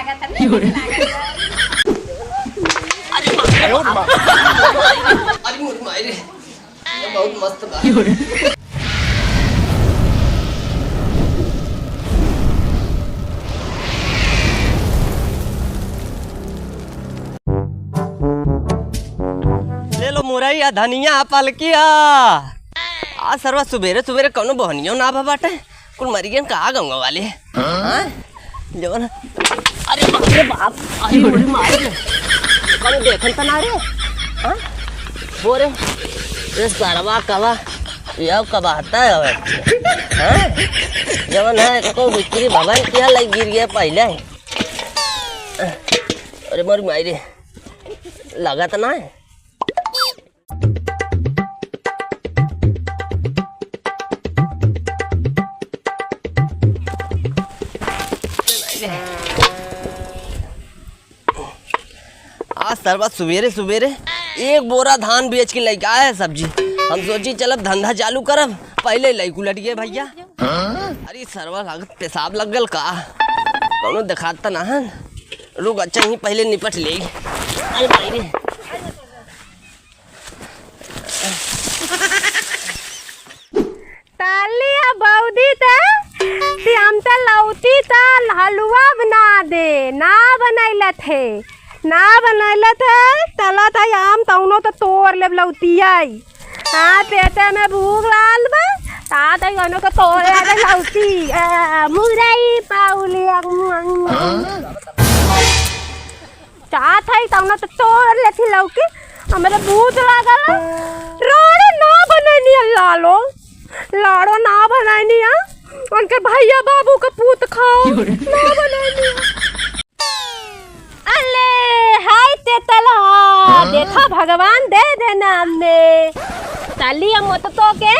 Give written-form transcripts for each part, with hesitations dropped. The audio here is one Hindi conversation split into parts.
लागत है निक लागत अरे मोर मायरे बहुत मस्त बा। ले लो मुरैया धनिया पलकिया आज सरवा सुबेरे सुबेरे कौनो बहनियों ना भा बाटे कुल मरियन कहाँ गंगा वाले जवन अरे बाप रे बाप अरे मोरी मार ले कौन देखन तना रे हां बोरे ये सरवा कवा ये कब आता है हां जवन है को बिक्री भगवान क्या लग गिर गया पहले अरे मोरी मारी लगा तना है आज सरवा सुबेरे सुबेरे एक बोरा धान बेच के लेके आया है सब्जी हम सोची चलब धंधा चालू करब पहले लई उलट गए भैया अरे सरवा लागत पेशाब लग गल का कौनो दिखाता ना है रुक अच्छा ही पहले निपट ले अरे भाई रे तालिया बौदी ता ती हम ता लौती ता हलवा बना दे ना बनैला थे ना बनैला थे तला था आम तौनो तो तोड़ ले लौतिया हां पेटे में भूख लाल बा ता तई गनो को तोड़ ले लौती मुरई पाउलिया चाहत है तौनो तो तोड़ ले थी लौकी हमरे भूख लागल रोड़े ना बनैनी लालो लाड़ो ना बनानी है उनके भैया बाबू का पूत खाओ ना बनानी अले हाय ते तला देखा भगवान दे देना हमने तालिया मत तो के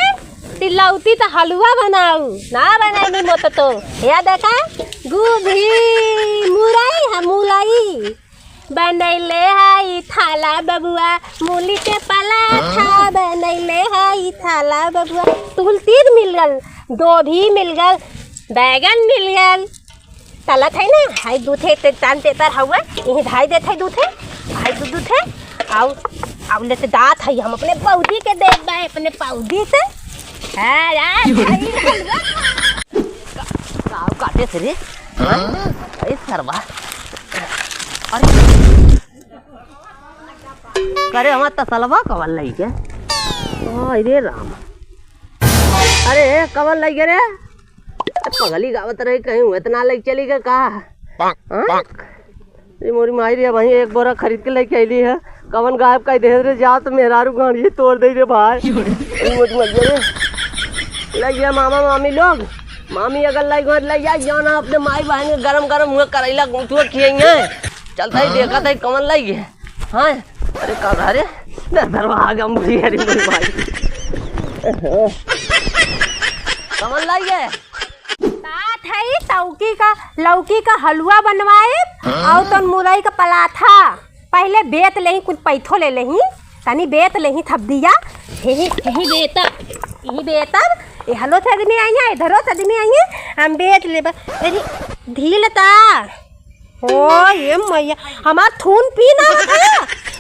तिलौती तो हलवा बनाऊ ना बनानी मत तो या देखा गोभी मुरई है मुलाई बनैले हाई थाला बबुआ मूली के पराठा बनैले हाई थाला बबुआ तुल तीर मिल गल गोभी मिल गल बैगन मिल गल तलत है ना हाई दूधे ते तान तेतर हवा यही धाई देत है दूधे हाई दूध है आउ आउ ले दात है हम अपने पौधी के दे बाए अपने पौधी से हां यार काव काटे से रे अरे सरवा अरे करे हमार तसलवा कवन लई के अरे राम अरे कवन लई के रे पगली गावत रही कहीं हुए इतना लई चली गए का ये मोरी माई रे भाई एक बोरा खरीद के लेके आईली है कवन गायब का दे रे जा तो मेहरारू गाड़ी तोड़ दे रे भाई मोरी मर रे लग गया मामा मामी लोग मामी अगर लई घर लई जा जाना अपने माई बहन के गरम गरम हुए करैला गुंथुआ खिएंगे चलता ही देखा था कमन लाई है हाँ अरे कब अरे दरवा आ गया मुझे अरे मेरी भाई कमन लाई है तात है लौकी का हलवा बनवाए और तो मुरई का पराठा पहले बेत लेही कुछ पैथो ले लेही तनी बेत लेही थप दिया यही बेतब ये हलो से आदमी आई है इधरो से आदमी आई है हम बेच ले ढीलता ओ ये मैया हमार थून पी ना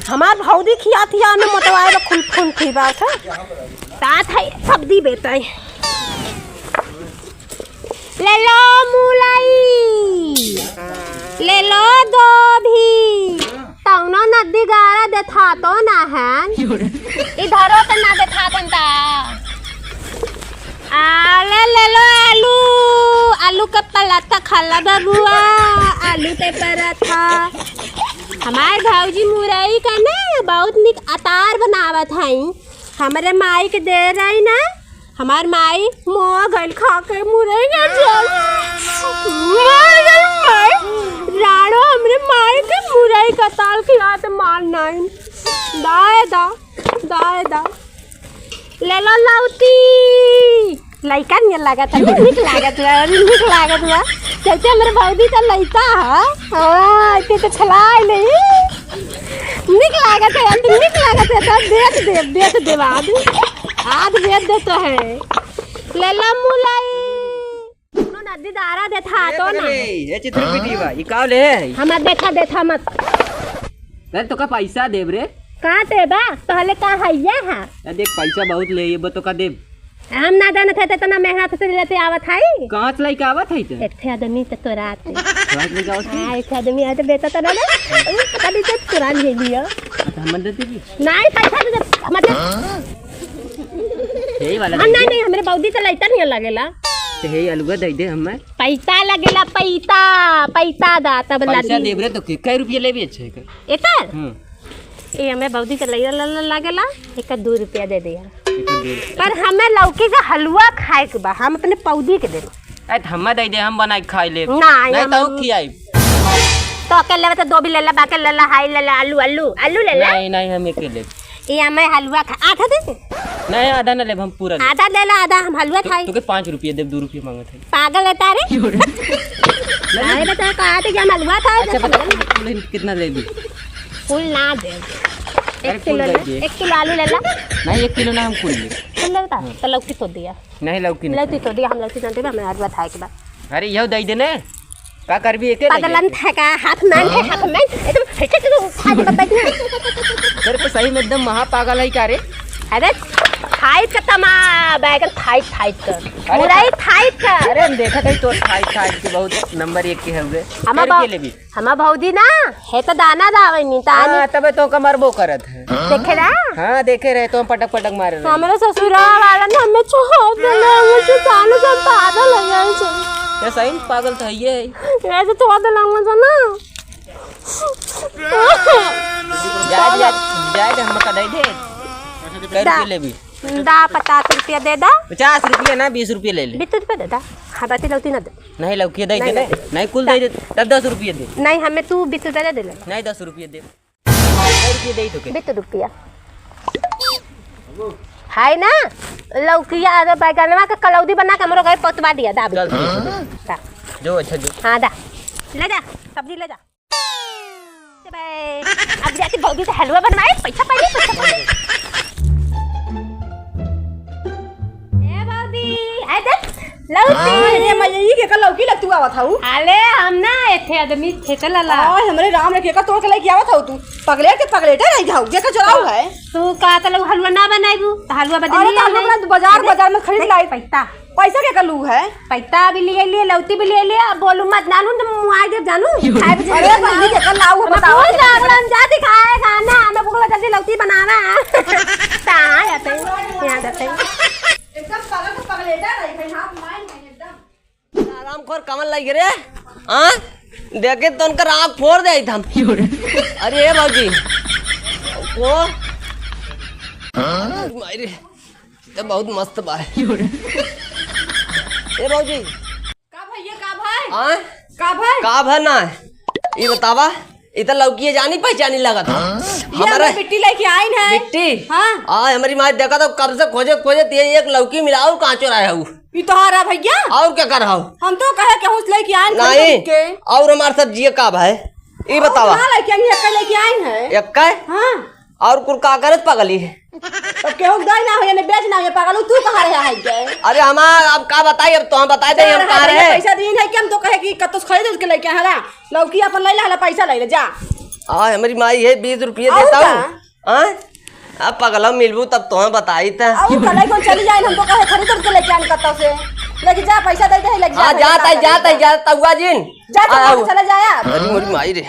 हमार भौदी खिया थिया ने मतवाए खुल खून थी बात है तात है सब्जी बेताई ले लो मुलाई ले लो गोभी तौनो नदी गारा देखा तो ना है इधरो तो ना देखा बनता ले लो आलू आलू का पराठा खाला बबुआ आलू के पराठा हमारे भौजी मुरई का ना बहुत निक अचार बनावत है हमारे माई के दे रही ना हमार माई मोआ गल खा के मुरई का चल मार गल माई राणो हमरे माई के मुरई का ताल खिलाते मार नहीं दाए ले लो लौती लइका नहीं लागत है निक लागत हुआ चलते हमारे भौजी तो लइका है इतने तो छलाई नहीं निक लागत है तो बेच दे आज बेच देता है ले लो मुलाई नदी दारा देथा तो ना ये चित्र पीटी बा ई का ले हम देथा मत अरे तो का पैसा देब रे का देबा पहले का हैया है या देख पैसा बहुत ले ये तो का देब हम ना जानत है तो ना मेहनत से लेते आवत है कहां से लेके आवत है ते एक थे आदमी तो तोरात रात लेके आवत हां एक आदमी आते बेटा तो ना कभी तो तुरंत ले लियो हम देते जी नहीं पैसा तो मतलब यही वाला नहीं हमरे बौदी तो लइता नहीं लगेला ते हे अलुआ दे दे हमें पैसा लगेला पैसा दा तब पैसा देब रे तो कै रुपया लेबे छै एकर ये हमें बौदी के लगेला एक 2 रुपया दे दिया पर हमें लौकी का हलवा खाए के बा हम अपने पौधी के दे ए हम दे दे हम बना के खाई ले नहीं तो खियाई तो अकेले तो 2 भी ले ला बाकी ले ला हाई ले ला आलू ले ला नहीं हम एक ले ये हमें हलवा खा आधा दे नहीं आधा ना ले हम पूरा आधा ले ला आधा हम हलवा खाई तो के 5 रुपया दे 2 रुपया मांगत है पागल है तारे नहीं बता का आते क्या हलवा खाए अच्छा बता कितना ले दी फूल ना दे 1 किलो आलू ले ला नहीं 1 किलो ना हम फूल ले फूल लेता तो लौकी तो दिया नहीं लौकी तो दिया हम लौकी जानते हमें हलवा खाए के बाद अरे यह दे देने का करबी एके पागलन था का हाथ में एकदम फटे तो खा के बैठना तेरे तो सही में एकदम महा पागल है का रे अरे फाइट का तमा बैगन फाइट कर पूरा ही फाइट कर अरे हम देखा था तो फाइट के बहुत नंबर 1 के हवे हम भौजी ना है तो दाना दावे नहीं तानी हां तबे तो कमरबो करत है देखे ना हां देखे रहे तो हम पटक मारे रहे हमारे ससुरा वाला ने हमें छोड़ देले मुझे जाने से पागल हो गए छे ये सही पागल तो है ये तो छोड़ देला मुझे ना जाए हम का दे दे कै रुपया लेबी दा 50 रुपया दे दा 50 रुपया ना 20 रुपया ले ले 20 रुपया दे दा हाँ बाती लौटी ना दे नहीं लौकी दे दे नहीं कुल दे दे तब 10 रुपया दे नहीं हमें तू 20 रुपया दे ले नहीं 10 रुपया दे 10 रुपया दे तो के 20 रुपया हाय ना लौकिया अरे बैगनवा का कलौदी बना के हमरो घर पहुंचवा दिया दा चल जो अच्छा जो हां दा ले जा सब्जी ले जा अब जाके भौजी से हलवा बनवाए पैसा पाइए ए भौजी आ देख लौकी ये मैं यही के लौकी लगतू आवत हूं आले हम ना एथे आदमी खेत लला ओए हमरे राम रे के तोड़ के लेके आवत हूं तू पगलेटे रह जाऊ जे का चलाऊ है तू का त लोग हलवा ना बनाइबू त हलवा बदल अरे तो हम अपना बाजार में खरीद लाई पैसा के कलू है पैसा भी ले लिए लौती भी ले लिए बोलू मत नानू तो मुआई दे जानू अरे बंदी के कल लाऊ बताओ हम जा दिखाए खाना हमें भूख लगा जल्दी लौती बनाना कहां आते यहां जाते एकदम पगलेटा रही है हां माइन एकदम आराम खोर कमल लग रे हां देखे तो उनका आँख फोड़ दे हम अरे ए बाबूजी वो मारे तो बहुत मस्त बा ए बाबूजी का भाई ये का भाई हां का भाई का भा ना ये बतावा इतना लौकी जानी पहचानी लगा था हमारा मिट्टी लेके आई है मिट्टी हां हमारी माँ देखा तो कब से खोजे ये एक लौकी मिलाओ कहाँ चोराया हूँ ये तो हारा भैया और क्या कर रहा हूँ हम तो कहे के हुस लेके आए नहीं और हमारे साथ जिये का भाई ये बतावा लेके आई है लेके आई है एक का हां और कुल का करत पगली है अब केहू दाई ना हो या बेच ना हो पागल तू कहां रहा है के अरे हमार अब का बताई अब तो हम बता दे हम कहां रहे पैसा दीन है कि हम तो कहे कि कतस खरीद उसके लेके हला लौकी अपन ले ला पैसा ले जा हमारी माई है 20 रुपये देता हूँ अब पगला मिलबू तब तो हम बताई था और कल को चली जाए हम तो कहे खरीद उसके लेके आन कत से लेके जा पैसा दे दे लग जा जाता हुआ जिन जा चले जाया अरे मोरी माई रे